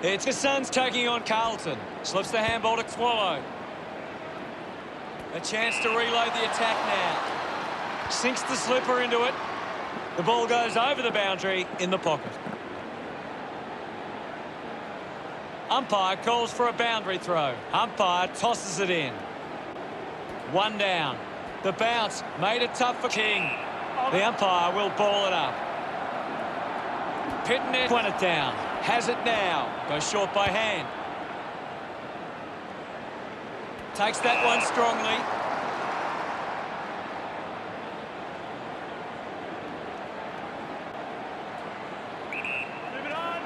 It's the Suns taking on Carlton. Slips the handball to Swallow. A chance to reload the attack now. Sinks the slipper into it. The ball goes over the boundary in the pocket. Umpire calls for a boundary throw. Umpire tosses it in. One down. The bounce made it tough for King. The umpire will ball it up. Pitnet won it down. Has it now. Goes short by hand. Takes that one strongly. Move it on.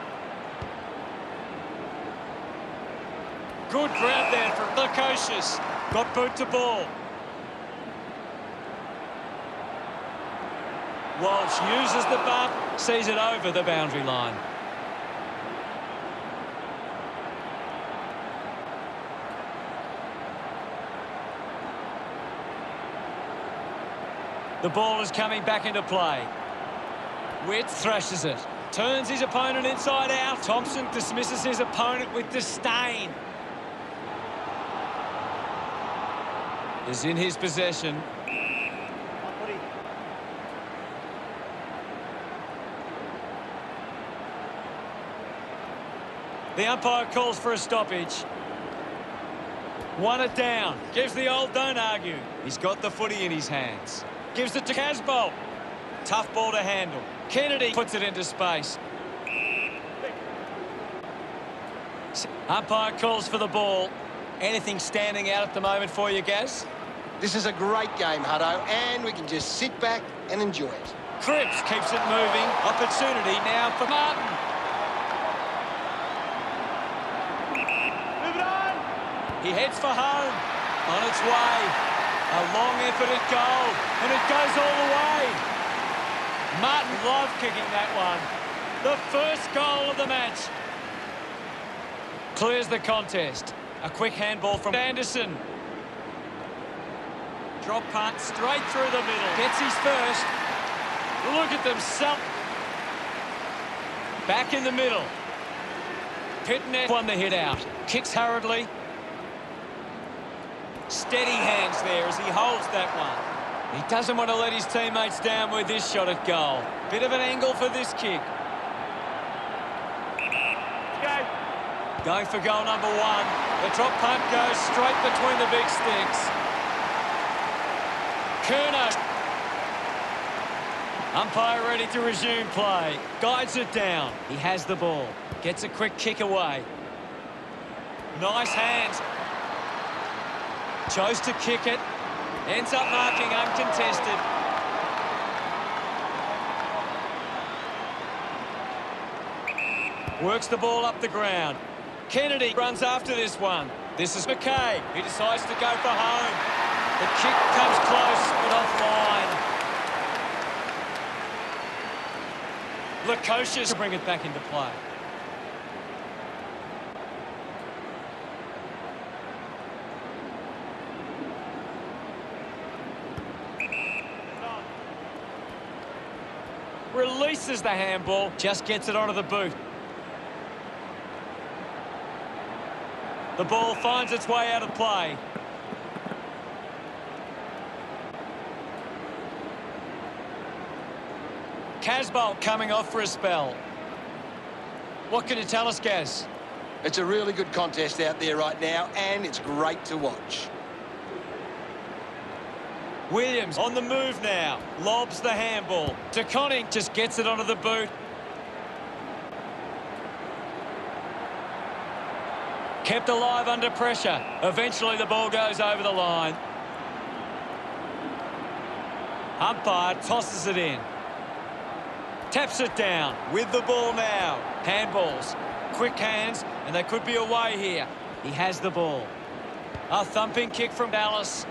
Good grab there from Lukosius. Got boot to ball. Walsh uses the bump, sees it over the boundary line. The ball is coming back into play. Witt thrashes it. Turns his opponent inside out. Thompson dismisses his opponent with disdain. Is in his possession. The umpire calls for a stoppage. Won it down. Gives the old don't argue. He's got the footy in his hands. Gives it to Casbolt. Tough ball to handle. Kennedy puts it into space. Umpire calls for the ball. Anything standing out at the moment for you, Gaz? This is a great game, Hutto, and we can just sit back and enjoy it. Cripps keeps it moving. Opportunity now for Martin. He heads for home. On its way. A long effort at goal. And it goes all the way. Martin loved kicking that one. The first goal of the match. Clears the contest. A quick handball from Anderson. Drop punt straight through the middle. Gets his first. Look at them. Back in the middle. Pitnet won the hit out. Kicks hurriedly. Steady hands there as he holds that one. He doesn't want to let his teammates down with this shot at goal. Bit of an angle for this kick. Going for goal number one. The drop punt goes straight between the big sticks. Kerner. Umpire ready to resume play. Guides it down. He has the ball. Gets a quick kick away. Nice hands. Chose to kick it. Ends up marking uncontested. Works the ball up the ground. Kennedy runs after this one. This is McKay. He decides to go for home. The kick comes close, but offline. Lukosius to bring it back into play. Releases the handball, just gets it onto the boot. The ball finds its way out of play. Casbolt coming off for a spell. What can you tell us, Gaz? It's a really good contest out there right now, and it's great to watch. Williams on the move now. Lobs the handball. DeConning just gets it onto the boot. Kept alive under pressure. Eventually the ball goes over the line. Umpire tosses it in. Taps it down with the ball now. Handballs. Quick hands, and they could be away here. He has the ball. A thumping kick from Dallas.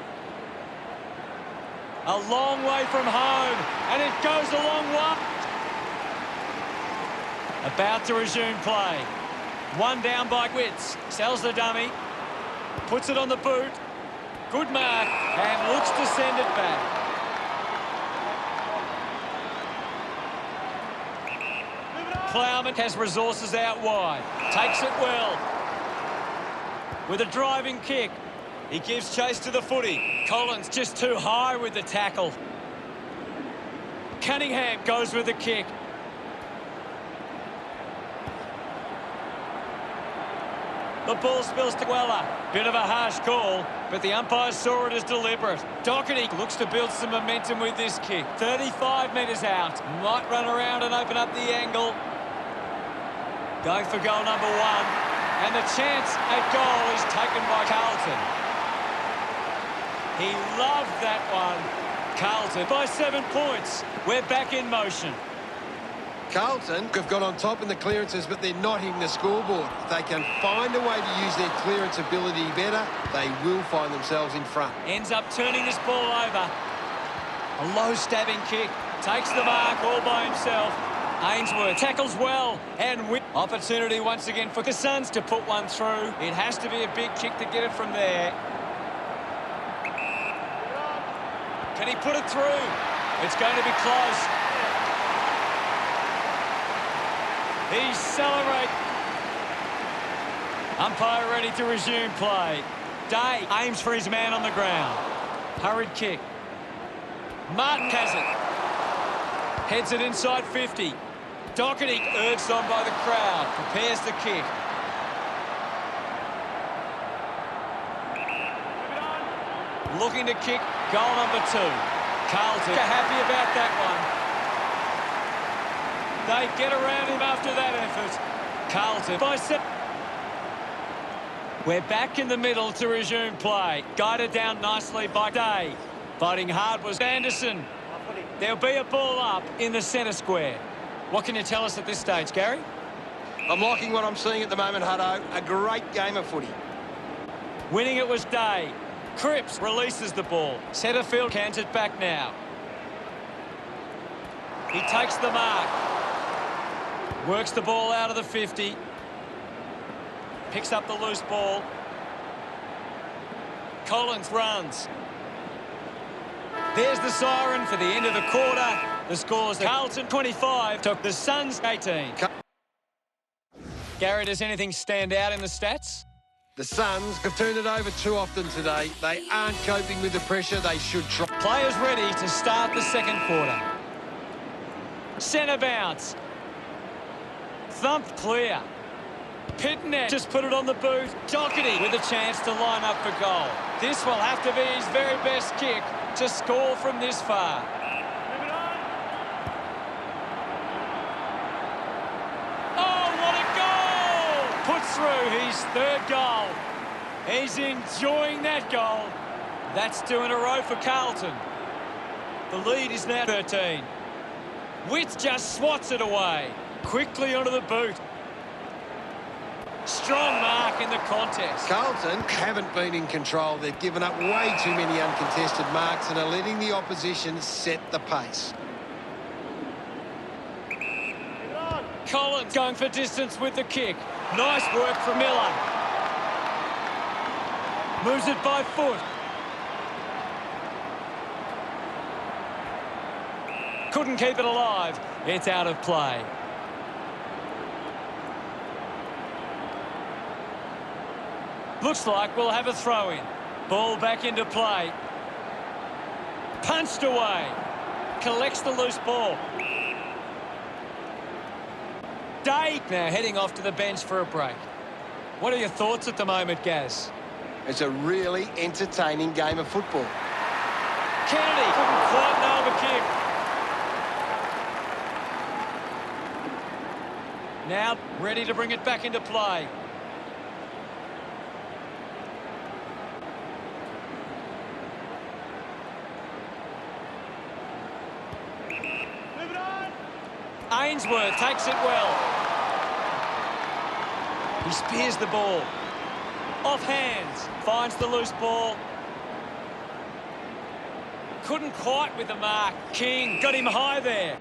A long way from home, and it goes a long way. About to resume play. One down by Witts. Sells the dummy. Puts it on the boot. Good mark, and looks to send it back. Plowman has resources out wide. Takes it well. With a driving kick. He gives chase to the footy. Collins just too high with the tackle. Cunningham goes with the kick. The ball spills to Weller. Bit of a harsh call, but the umpire saw it as deliberate. Doherty looks to build some momentum with this kick. 35 metres out. Might run around and open up the angle. Going for goal number 1. And the chance at goal is taken by Carlton. He loved that one. Carlton by 7 points. We're back in motion. Carlton have got on top in the clearances, but they're not hitting the scoreboard. If they can find a way to use their clearance ability better, they will find themselves in front. Ends up turning this ball over. A low stabbing kick. Takes the mark all by himself. Ainsworth tackles well. And with opportunity once again for the Suns to put one through. It has to be a big kick to get it from there. Can he put it through? It's going to be close. He celebrates. Umpire ready to resume play. Day aims for his man on the ground. Hurried kick. Martin has it. Heads it inside 50. Doherty urged on by the crowd. Prepares the kick. Looking to kick goal number 2. Carlton are happy about that one. They get around him after that effort. Carlton by 7. We're back in the middle to resume play. Guided down nicely by Day. Fighting hard was Anderson. There'll be a ball up in the centre square. What can you tell us at this stage, Gary? I'm liking what I'm seeing at the moment, Hutto. A great game of footy. Winning it was Day. Cripps releases the ball. Centre field cans it back now. He takes the mark. Works the ball out of the 50. Picks up the loose ball. Collins runs. There's the siren for the end of the quarter. The score's Carlton 25 took the Suns 18. Gary, does anything stand out in the stats? The Suns have turned it over too often today. They aren't coping with the pressure. They should try. Players ready to start the second quarter. Centre bounce. Thumped clear. Pitnet just put it on the boot. Doherty with a chance to line up for goal. This will have to be his very best kick to score from this far. Oh, what a goal! Puts through his 3rd goal. He's enjoying that goal. That's 2 in a row for Carlton. The lead is now 13. Witt just swats it away. Quickly onto the boot. Strong mark in the contest. Carlton haven't been in control. They've given up way too many uncontested marks and are letting the opposition set the pace. Collins going for distance with the kick. Nice work from Miller. Moves it by foot. Couldn't keep it alive. It's out of play. Looks like we'll have a throw-in. Ball back into play. Punched away. Collects the loose ball. Day now heading off to the bench for a break. What are your thoughts at the moment, Gaz? It's a really entertaining game of football. Kennedy couldn't quite nail the kick. Now ready to bring it back into play. Ainsworth takes it well. He spears the ball. Off hands. Finds the loose ball. Couldn't quite with the mark. King got him high there.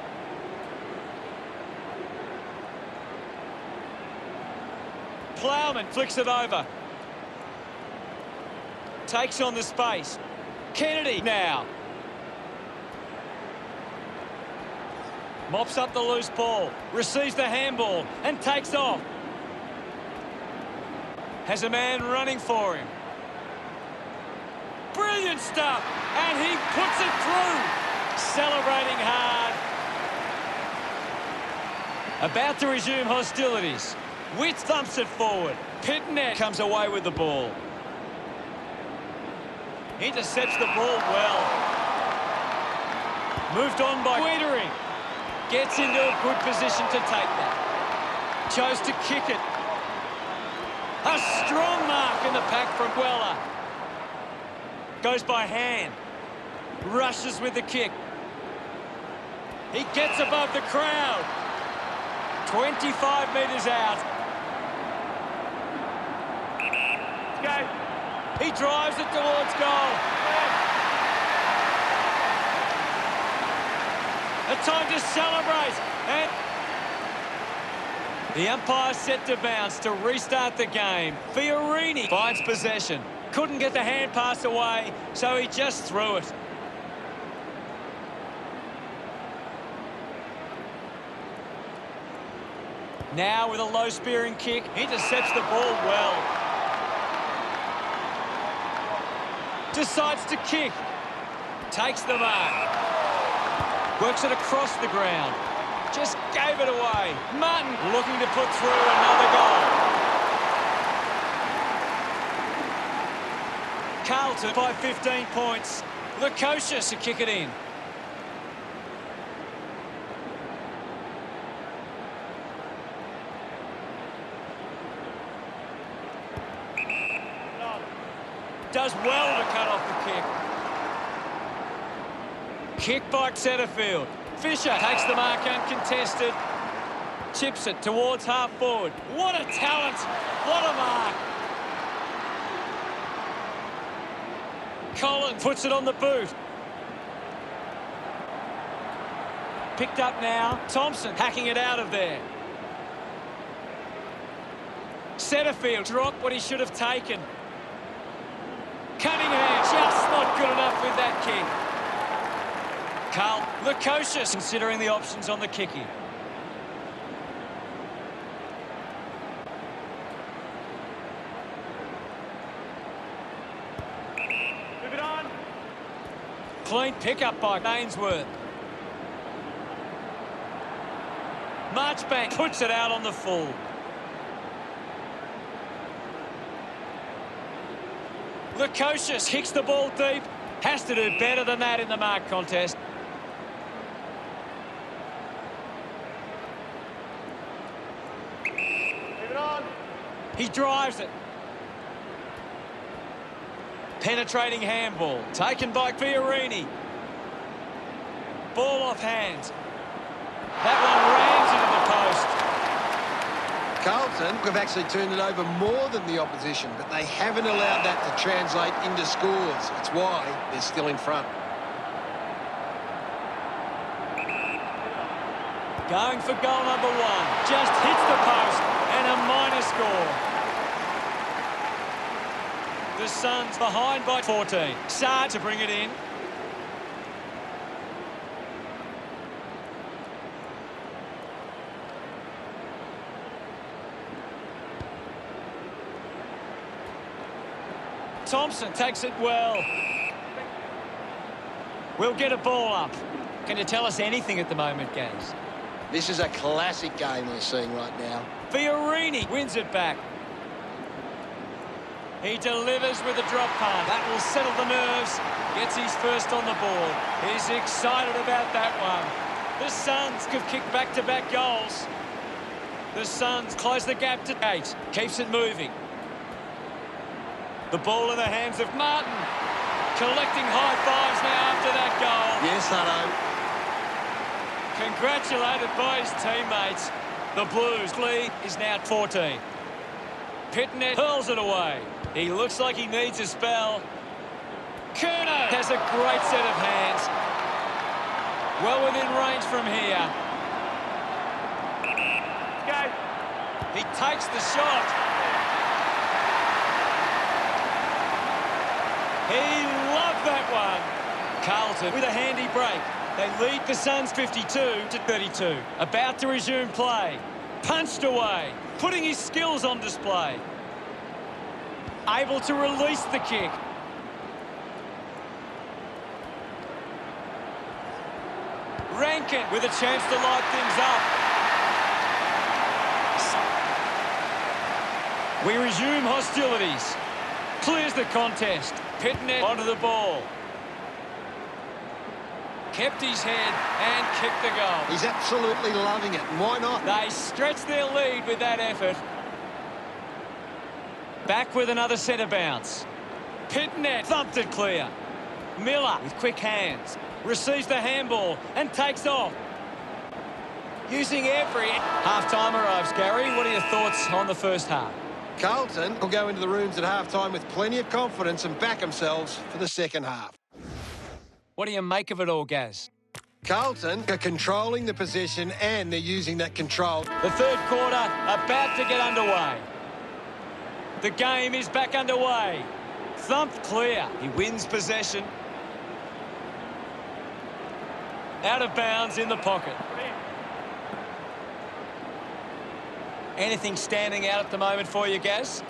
Plowman flicks it over. Takes on the space. Kennedy now. Mops up the loose ball, receives the handball and takes off. Has a man running for him. Brilliant stuff, and he puts it through. Celebrating hard. About to resume hostilities. Witt thumps it forward. Pitnet comes away with the ball. Intercepts the ball well. Moved on by Wiedering. Gets into a good position to take that. Chose to kick it. A strong mark in the pack from Weller. Goes by hand. Rushes with the kick. He gets above the crowd. 25 metres out. Go. He drives it towards goal. A time to celebrate. And the umpire's set to bounce to restart the game. Fiorini finds possession. Couldn't get the hand pass away, so he just threw it. Now with a low spearing kick, intercepts the ball well. Decides to kick. Takes the mark. Works it across the ground. Just gave it away. Martin looking to put through another goal. Carlton by 15 points. Lukosius to kick it in. Does well to cut off the kick. Kick by Setterfield. Fisher takes the mark uncontested. Chips it towards half forward. What a talent. What a mark. Colin puts it on the boot. Picked up now. Thompson hacking it out of there. Setterfield dropped what he should have taken. Cunningham just not good enough with that kick. Carl Lukosius considering the options on the kicking. Move it on. Clean pickup by Ainsworth. Marchbank puts it out on the full. Lukosius kicks the ball deep. Has to do better than that in the mark contest. Leave it on. He drives it. Penetrating handball. Taken by Fiorini. Ball off hands. That one rams into the post. Carlton have actually turned it over more than the opposition, but they haven't allowed that to translate into scores. It's why they're still in front. Going for goal number one. Just hits the post and a minor score. The Suns behind by 14. Saar to bring it in. Thompson takes it well. We'll get a ball up. Can you tell us anything at the moment, Gaz? This is a classic game we're seeing right now. Fiorini wins it back. He delivers with a drop punt. That will settle the nerves. Gets his first on the ball. He's excited about that one. The Suns have kicked back-to-back goals. The Suns close the gap to 8. Keeps it moving. The ball in the hands of Martin. Collecting high fives now after that goal. Yes, Hutto. Congratulated by his teammates. The Blues lead is now 14. Pitnet hurls it away. He looks like he needs a spell. Kerner has a great set of hands. Well within range from here. Go. He takes the shot. He loved that one. Carlton with a handy break. They lead the Suns 52-32. About to resume play. Punched away. Putting his skills on display. Able to release the kick. Rankin with a chance to light things up. We resume hostilities. Clears the contest. Pitnet onto the ball. Kept his head and kicked the goal. He's absolutely loving it. Why not? They stretch their lead with that effort. Back with another centre bounce. Pitnet thumped it clear. Miller with quick hands. Receives the handball and takes off. Using every... Half-time arrives, Gary. What are your thoughts on the first half? Carlton will go into the rooms at half-time with plenty of confidence and back themselves for the second half. What do you make of it all, Gaz? Carlton are controlling the possession and they're using that control. The third quarter about to get underway. The game is back underway. Thumped clear. He wins possession. Out of bounds in the pocket. Anything standing out at the moment for you, Gaz?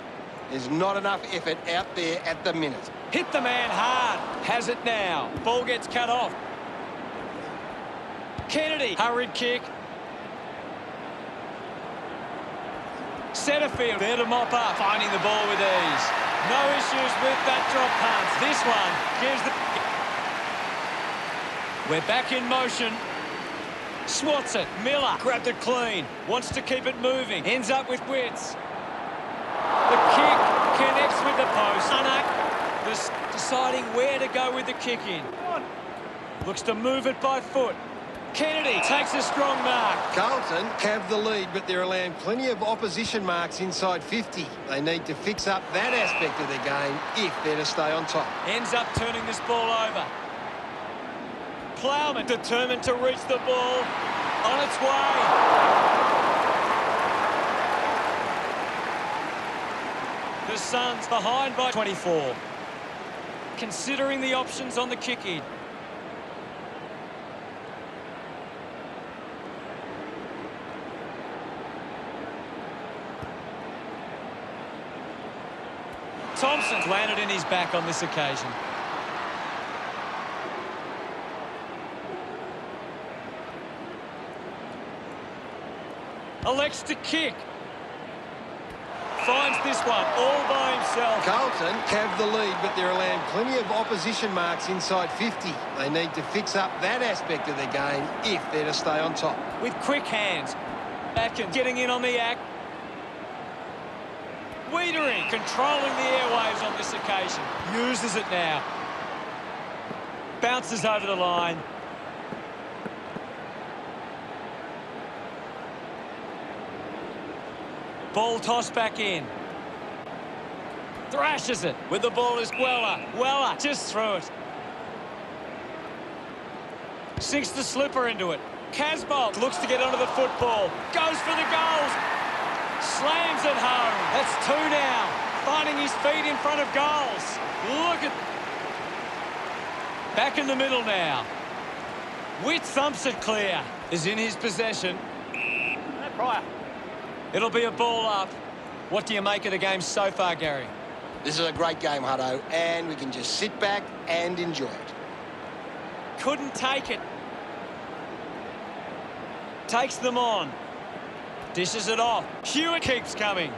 There's not enough effort out there at the minute. Hit the man hard. Has it now. Ball gets cut off. Kennedy. Hurried kick. Setterfield there to mop up. Finding the ball with ease. No issues with that drop punt. This one gives the... We're back in motion. Swats it. Miller grabbed it clean. Wants to keep it moving. Ends up with Wits. The kick connects with the post. Deciding where to go with the kick in. Looks to move it by foot. Kennedy takes a strong mark. Carlton have the lead, but they're allowing plenty of opposition marks inside 50. They need to fix up that aspect of their game if they're to stay on top. Ends up turning this ball over. Plowman determined to reach the ball. On its way. The Suns behind by 24. Considering the options on the kick-in. Thompson's landed in his back on this occasion. Elects to kick. Finds this one all by himself. Carlton have the lead, but they're allowing plenty of opposition marks inside 50. They need to fix up that aspect of their game if they're to stay on top. With quick hands. Atkins getting in on the act. Wiedering controlling the airwaves on this occasion. Uses it now. Bounces over the line. Ball tossed back in. Thrashes it. With the ball is Weller. Weller just threw it. Sinks the slipper into it. Casbolt looks to get onto the football. Goes for the goals. Slams it home. That's two now. Finding his feet in front of goals. Look at... Back in the middle now. Witt thumps it clear. Is in his possession. No prior. It'll be a ball up. What do you make of the game so far, Gary? This is a great game, Hutto, and we can just sit back and enjoy it. Couldn't take it. Takes them on. Dishes it off. Hewitt keeps coming.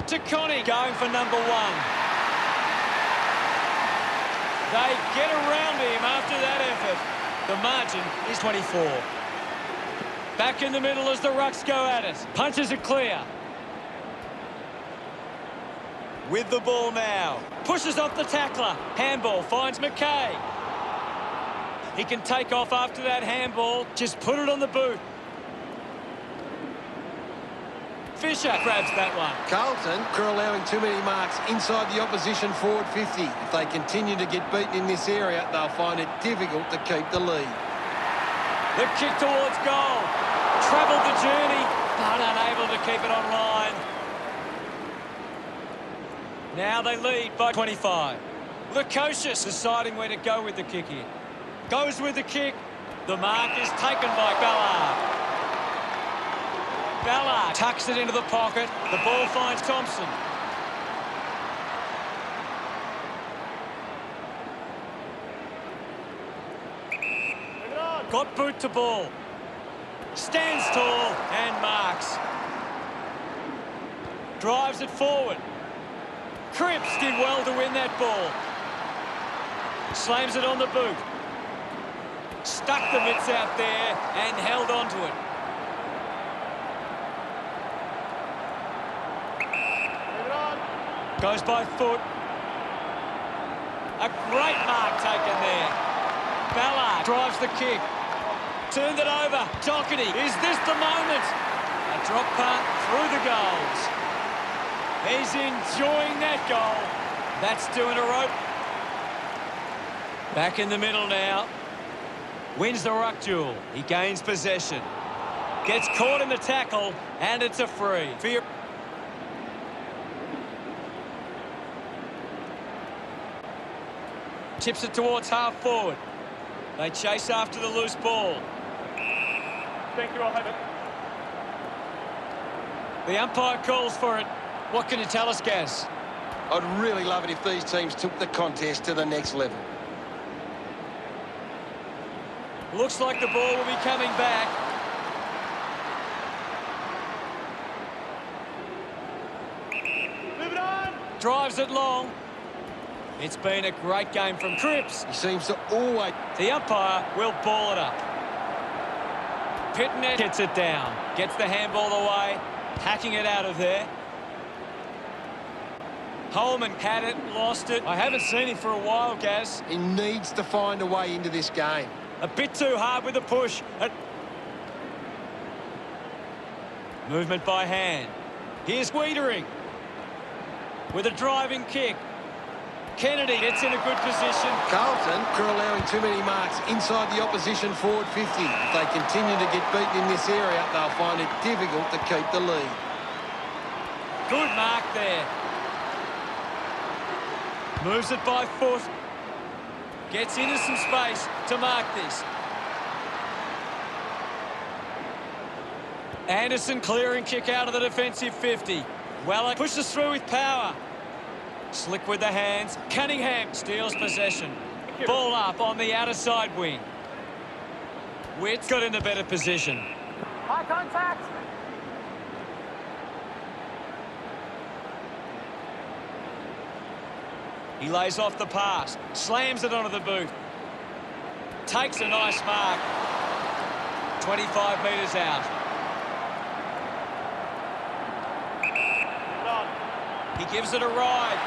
To Connie, going for number one. They get around him after that effort. The margin is 24. Back in the middle as the Rucks go at it. Punches it clear. With the ball now. Pushes off the tackler. Handball finds McKay. He can take off after that handball. Just put it on the boot. Fisher grabs that one. Carlton are allowing too many marks inside the opposition forward 50. If they continue to get beaten in this area, they'll find it difficult to keep the lead. The kick towards goal. Travelled the journey, but unable to keep it online. Now they lead by 25. Lukosius deciding where to go with the kick in. Goes with the kick. The mark is taken by Ballard. Ballard tucks it into the pocket. The ball finds Thompson. Got boot to ball. Stands tall and marks. Drives it forward. Cripps did well to win that ball. Slams it on the boot. Stuck the mitts out there and held on to it. Goes by foot. A great mark taken there. Ballard drives the kick. Turned it over. Doherty. Is this the moment? A drop punt through the goals. He's enjoying that goal. That's two in a row. Back in the middle now. Wins the ruck duel. He gains possession. Gets caught in the tackle, and it's a free. Tips it towards half forward. They chase after the loose ball. Thank you, I'll have it. The umpire calls for it. What can you tell us, Gaz? I'd really love it if these teams took the contest to the next level. Looks like the ball will be coming back. Move it on! Drives it long. It's been a great game from Cripps. He seems to always... The umpire will ball it up. Pitnet gets it down. Gets the handball away. Hacking it out of there. Holman had it, lost it. I haven't seen him for a while, Gaz. He needs to find a way into this game. A bit too hard with the push. Movement by hand. Here's Wiedering. With a driving kick. Kennedy gets in a good position. Carlton are allowing too many marks inside the opposition forward 50. If they continue to get beaten in this area, they'll find it difficult to keep the lead. Good mark there. Moves it by foot. Gets into some space to mark this. Anderson clearing kick out of the defensive 50. Weller pushes through with power. Slick with the hands. Cunningham steals possession. Ball up on the outer side wing. Witt's got in the better position. High contact! He lays off the pass. Slams it onto the boot. Takes a nice mark. 25 metres out. He gives it a ride.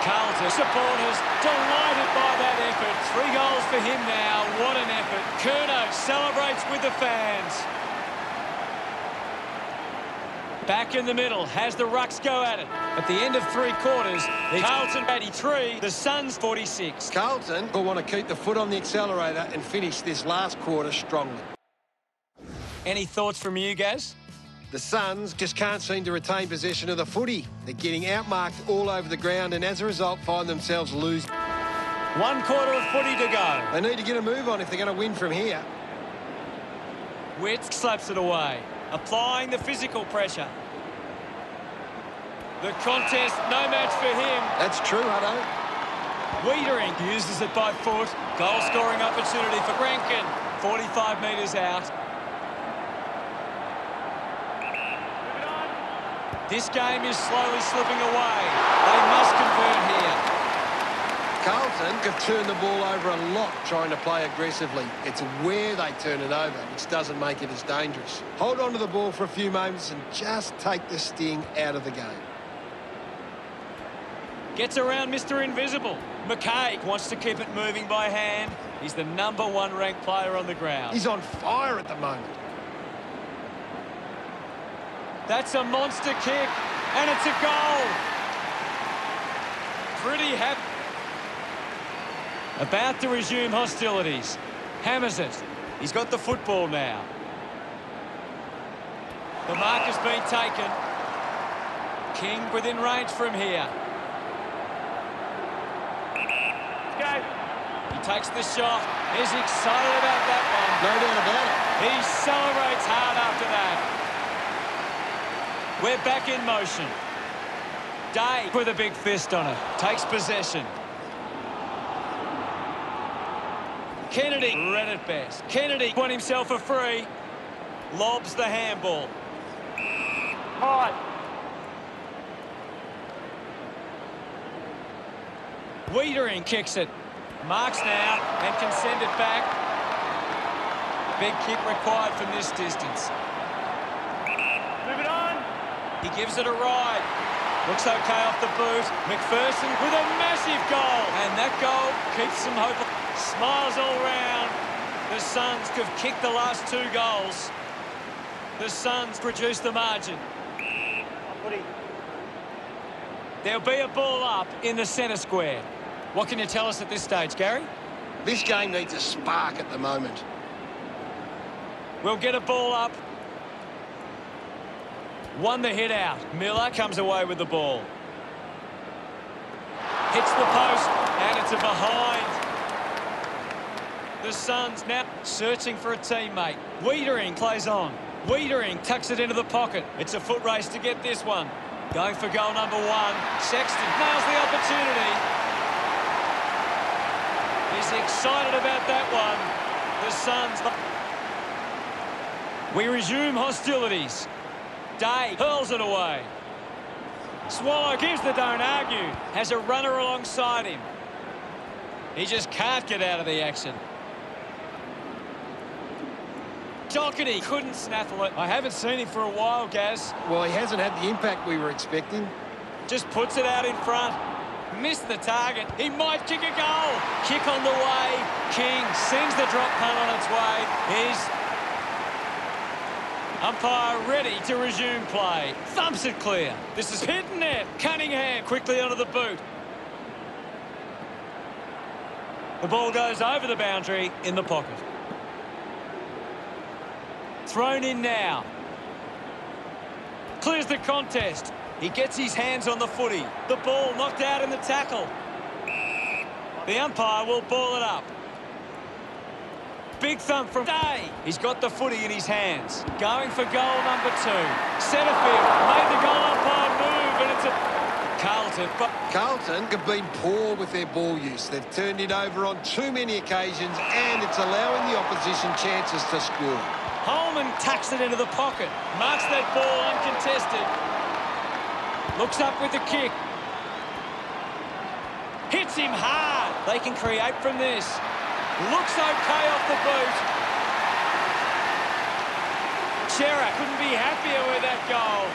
Carlton supporters delighted by that effort. 3 goals for him now. What an effort. Curnow celebrates with the fans. Back in the middle, has the Rucks go at it. At the end of 3 quarters, Carlton 83, the Suns 46. Carlton will want to keep the foot on the accelerator and finish this last quarter strongly. Any thoughts from you, Gaz? The Suns just can't seem to retain possession of the footy. They're getting outmarked all over the ground and as a result find themselves losing. 1 quarter of footy to go. They need to get a move on if they're going to win from here. Witt slaps it away, applying the physical pressure. The contest, no match for him. That's true, Hutto. Wiedering uses it by foot. Goal-scoring opportunity for Rankin. 45 metres out. This game is slowly slipping away. They must convert here. Carlton have turned the ball over a lot trying to play aggressively. It's where they turn it over, which doesn't make it as dangerous. Hold on to the ball for a few moments and just take the sting out of the game. Gets around Mr. Invisible. McKay wants to keep it moving by hand. He's the #1 ranked player on the ground. He's on fire at the moment. That's a monster kick, and it's a goal. Pretty happy. About to resume hostilities. Hammers it. He's got the football now. The mark has been taken. King within range from here. Go. He takes the shot. He's excited about that one. No doubt about it. He celebrates hard after that. We're back in motion. Day with a big fist on it. Takes possession. Kennedy read it best. Kennedy won himself a free. Lobs the handball. Hard. Wiedering kicks it. Marks now and can send it back. Big kick required from this distance. Move it on. He gives it a ride. Looks okay off the boot. McPherson with a massive goal. And that goal keeps them hopeful. Smiles all round. The Suns have kicked the last 2 goals. The Suns produce the margin. There'll be a ball up in the centre square. What can you tell us at this stage, Gary? This game needs a spark at the moment. We'll get a ball up. Won the hit out. Miller comes away with the ball. Hits the post, and it's a behind. The Suns now searching for a teammate. Wiedering plays on. Wiedering tucks it into the pocket. It's a foot race to get this one. Going for goal number 1. Sexton nails the opportunity. He's excited about that one. The Suns. We resume hostilities. Day hurls it away. Swallow gives the don't argue. Has a runner alongside him. He just can't get out of the action. Doherty couldn't snaffle it. I haven't seen him for a while, Gaz. Well, he hasn't had the impact we were expecting. Just puts it out in front. Missed the target. He might kick a goal. Kick on the way. King sends the drop punt on its way. He's umpire ready to resume play. Thumps it clear. This is hit and net. Cunningham quickly onto the boot. The ball goes over the boundary in the pocket. Thrown in now. Clears the contest. He gets his hands on the footy. The ball knocked out in the tackle. The umpire will ball it up. Big thump from Day. He's got the footy in his hands. Going for goal number 2. Centrefield made the goal umpire move, and it's a Carlton. But Carlton have been poor with their ball use. They've turned it over on too many occasions, and it's allowing the opposition chances to score. Holman tucks it into the pocket. Marks that ball uncontested. Looks up with the kick. Hits him hard. They can create from this. Looks okay off the boot. Chera couldn't be happier with that goal.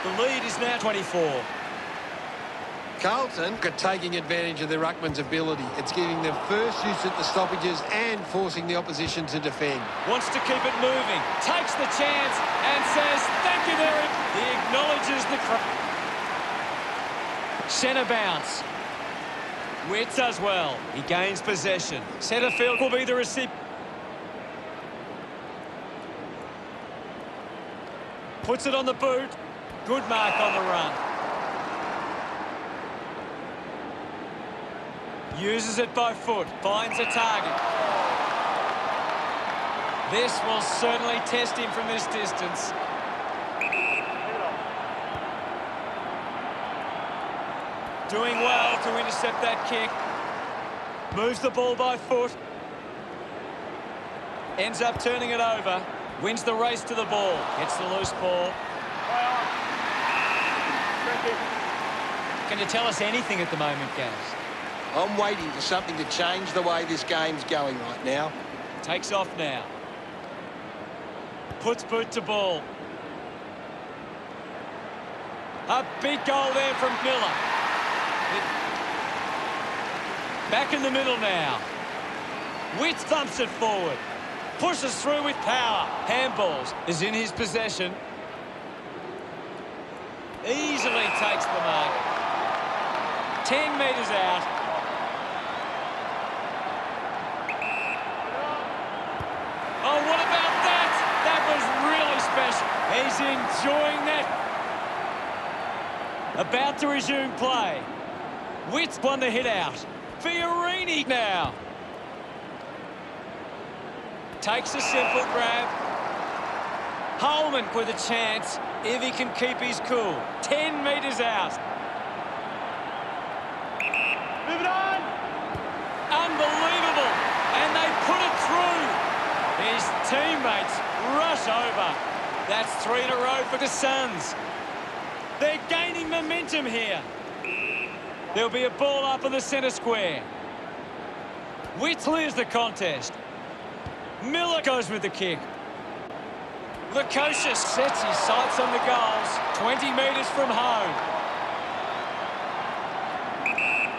The lead is now 24. Carlton are taking advantage of their ruckman's ability. It's giving them first use at the stoppages and forcing the opposition to defend. Wants to keep it moving. Takes the chance and says, thank you very much. He acknowledges the crowd. Centre bounce. Witt does well. He gains possession. Centre field will be the receiver. Puts it on the boot. Good mark on the run. Uses it by foot. Finds a target. This will certainly test him from this distance. Doing well to intercept that kick. Moves the ball by foot. Ends up turning it over. Wins the race to the ball. Gets the loose ball. Can you tell us anything at the moment, Gaz? I'm waiting for something to change the way this game's going right now. Takes off now. Puts boot to ball. A big goal there from Miller. Back in the middle now. Witt thumps it forward. Pushes through with power. Handballs is in his possession. Easily takes the mark. 10 metres out. Oh, what about that? That was really special. He's enjoying that. About to resume play. Witt won the hit out. Fiorini now. Takes a simple grab. Holman with a chance if he can keep his cool. 10 metres out. Move it on. Unbelievable. And they put it through. His teammates rush over. That's 3 in a row for the Suns. They're gaining momentum here. There'll be a ball up in the centre square. Clears the contest. Miller goes with the kick. Lukosius sets his sights on the goals. 20 metres from home.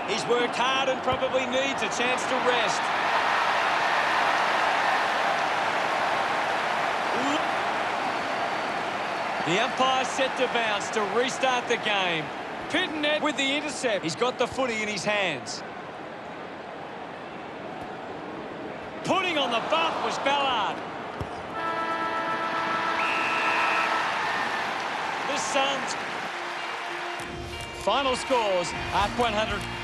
He's worked hard and probably needs a chance to rest. The umpire set to bounce to restart the game. Pittonet with the intercept. He's got the footy in his hands. Putting on the bump was Ballard. The Suns. Final scores at 100.